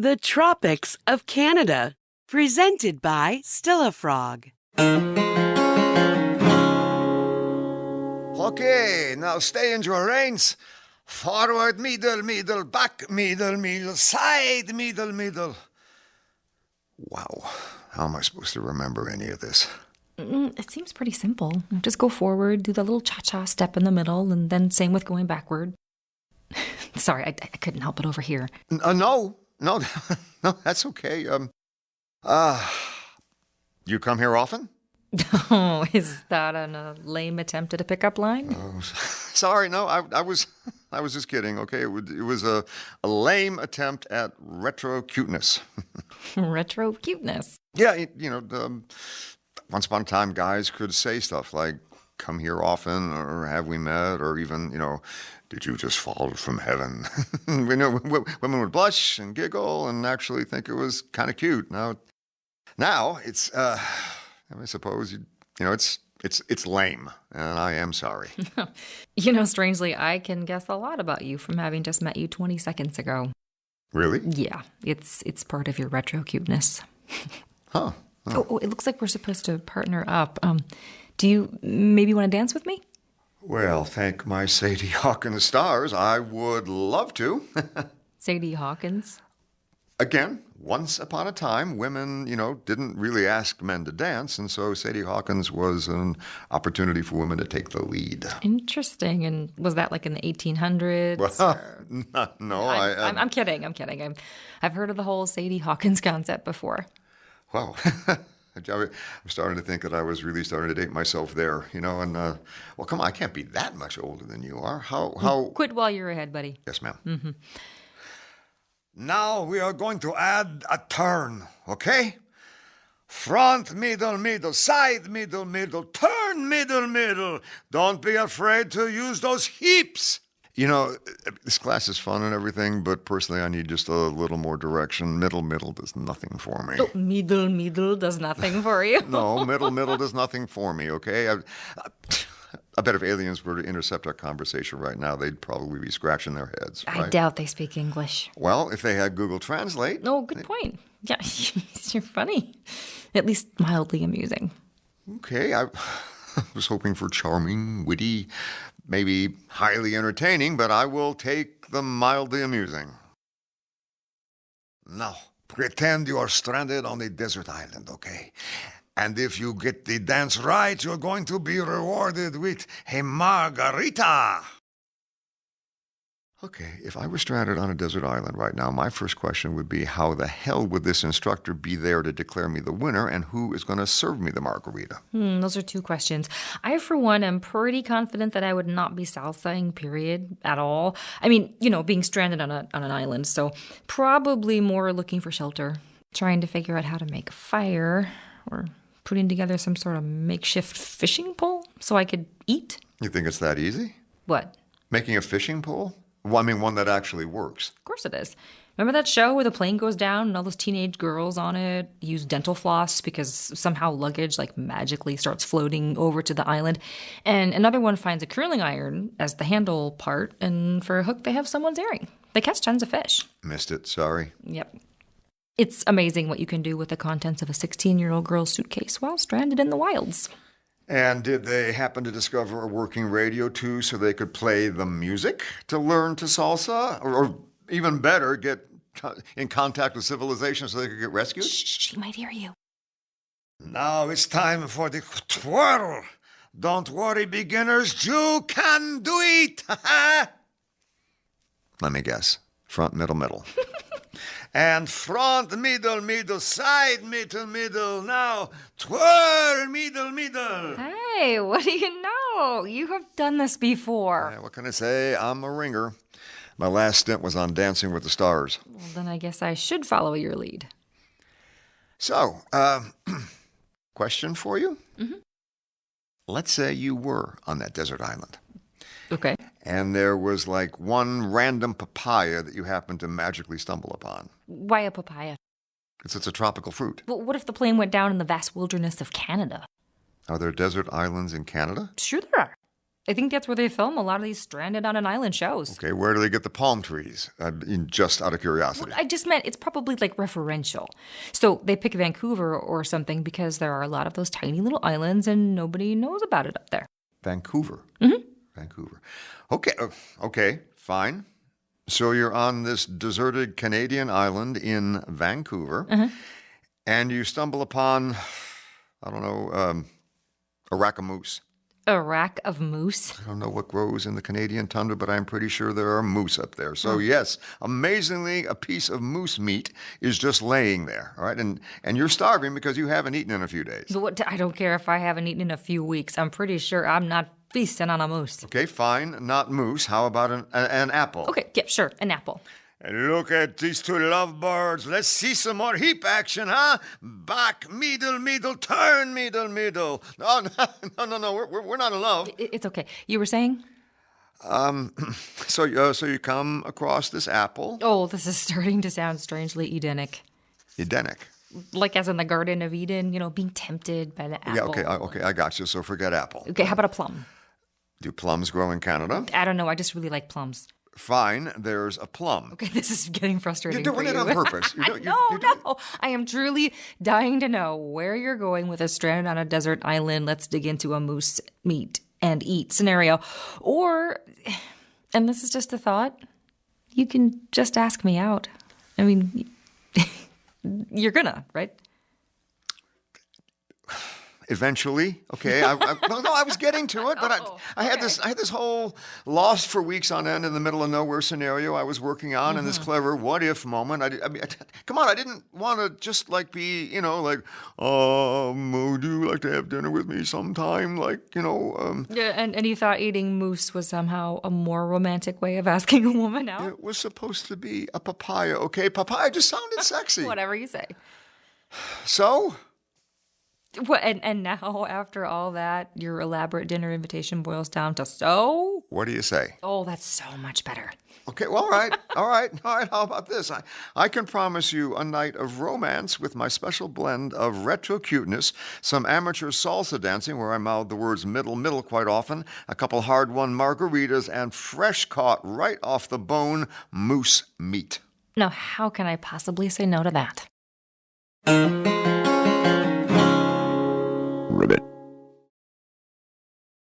The Tropics of Canada, presented by Stillafrog. Okay, now stay in your lanes. Forward, middle, back, middle, side, middle. Wow, how am I supposed to remember any of this? It seems pretty simple. Just go forward, do the little cha-cha step in the middle, and then same with going backward. Sorry, I couldn't help it over here. No, no, that's okay. You come here often? Oh, is that a lame attempt at a pickup line? Oh, sorry, no, I was just kidding. Okay, it was a lame attempt at retro cuteness. Retro cuteness. Yeah, once upon a time, guys could say stuff like, "Come here often," or "Have we met?" or even, "Did you just fall from heaven?" Women would blush and giggle and actually think it was kind of cute. Now it's, I suppose it's lame, and I am sorry. Strangely, I can guess a lot about you from having just met you 20 seconds ago. Really? Yeah, it's part of your retro cuteness. Huh. Oh, it looks like we're supposed to partner up. Do you maybe want to dance with me? Well, thank my Sadie Hawkins stars, I would love to. Sadie Hawkins? Again, once upon a time, women, didn't really ask men to dance, and so Sadie Hawkins was an opportunity for women to take the lead. Interesting. And was that like in the 1800s? Well, no, I'm kidding. I've heard of the whole Sadie Hawkins concept before. Well, I'm starting to think that I was really starting to date myself there, and, well, come on, I can't be that much older than you are. How... Quit while you're ahead, buddy. Yes, ma'am. Mm-hmm. Now we are going to add a turn, okay? Front, middle, side, middle, turn, middle. Don't be afraid to use those hips. This class is fun and everything, but personally I need just a little more direction. Middle does nothing for me. Oh, middle does nothing for you? No, middle does nothing for me, okay? I bet if aliens were to intercept our conversation right now, they'd probably be scratching their heads. Right? I doubt they speak English. Well, if they had Google Translate... Oh, good point. Yeah, you're funny. At least mildly amusing. Okay, I was hoping for charming, witty, maybe highly entertaining, but I will take the mildly amusing. Now, pretend you are stranded on a desert island, okay? And if you get the dance right, you're going to be rewarded with a margarita. Okay, if I were stranded on a desert island right now, my first question would be, how the hell would this instructor be there to declare me the winner, and who is going to serve me the margarita? Those are two questions. I, for one, am pretty confident that I would not be salsaing, period, at all. I mean, being stranded on an island, so probably more looking for shelter, trying to figure out how to make a fire, or putting together some sort of makeshift fishing pole so I could eat. You think it's that easy? What? Making a fishing pole? Well, I mean, one that actually works. Of course it is. Remember that show where the plane goes down and all those teenage girls on it use dental floss because somehow luggage magically starts floating over to the island? And another one finds a curling iron as the handle part, and for a hook they have someone's earring. They catch tons of fish. Missed it, sorry. Yep. It's amazing what you can do with the contents of a 16-year-old girl's suitcase while stranded in the wilds. And did they happen to discover a working radio, too, so they could play the music to learn to salsa? Or even better, get in contact with civilization so they could get rescued? Shh, she might hear you. Now it's time for the twirl. Don't worry, beginners, you can do it! Let me guess. Front, middle. And front, middle, side, middle. Now, twirl, middle. Hey, what do you know? You have done this before. Yeah, what can I say? I'm a ringer. My last stint was on Dancing with the Stars. Well, then I guess I should follow your lead. So, question for you? Mm-hmm. Let's say you were on that desert island. Okay. And there was one random papaya that you happened to magically stumble upon. Why a papaya? Because it's a tropical fruit. But what if the plane went down in the vast wilderness of Canada? Are there desert islands in Canada? Sure there are. I think that's where they film a lot of these stranded on an island shows. Okay, where do they get the palm trees? Just out of curiosity. I just meant it's probably like referential. So they pick Vancouver or something because there are a lot of those tiny little islands and nobody knows about it up there. Vancouver. Mm-hmm. Vancouver. Okay, okay, fine. So you're on this deserted Canadian island in Vancouver, and you stumble upon, I don't know, a rack of moose. A rack of moose? I don't know what grows in the Canadian tundra, but I'm pretty sure there are moose up there. So yes, amazingly, a piece of moose meat is just laying there, all right? And you're starving because you haven't eaten in a few days. I don't care if I haven't eaten in a few weeks. I'm pretty sure I'm not feasting on a moose. Okay, fine, not moose. How about an apple? Okay, yeah, sure, an apple. And look at these two lovebirds. Let's see some more heap action, huh? Back, middle, turn, middle. No, we're not in love. It's okay. You were saying? So you come across this apple. Oh, this is starting to sound strangely Edenic. Edenic. Like as in the Garden of Eden, being tempted by the apple. Yeah, okay, I got you. So forget apple. Okay, how about a plum? Do plums grow in Canada? I don't know. I just really like plums. Fine, there's a plum. Okay, this is getting frustrating. You're doing for it you. on purpose. No. I am truly dying to know where you're going with a stranded on a desert island. Let's dig into a moose meat and eat scenario. Or, and this is just a thought, you can just ask me out. I mean, you're gonna, right? Eventually, okay. I was getting to it, but I had this whole lost for weeks on end in the middle of nowhere scenario I was working on, and this clever what if moment. Come on, I didn't want to just like be, would you like to have dinner with me sometime? Yeah, and you thought eating moose was somehow a more romantic way of asking a woman out? It was supposed to be a papaya, okay? Papaya just sounded sexy. Whatever you say. So. What, and now, after all that, your elaborate dinner invitation boils down to so? What do you say? Oh, that's so much better. Okay, well, all right. How about this? I can promise you a night of romance with my special blend of retro cuteness, some amateur salsa dancing where I mouth the words middle quite often, a couple hard-won margaritas, and fresh caught right off the bone moose meat. Now, how can I possibly say no to that?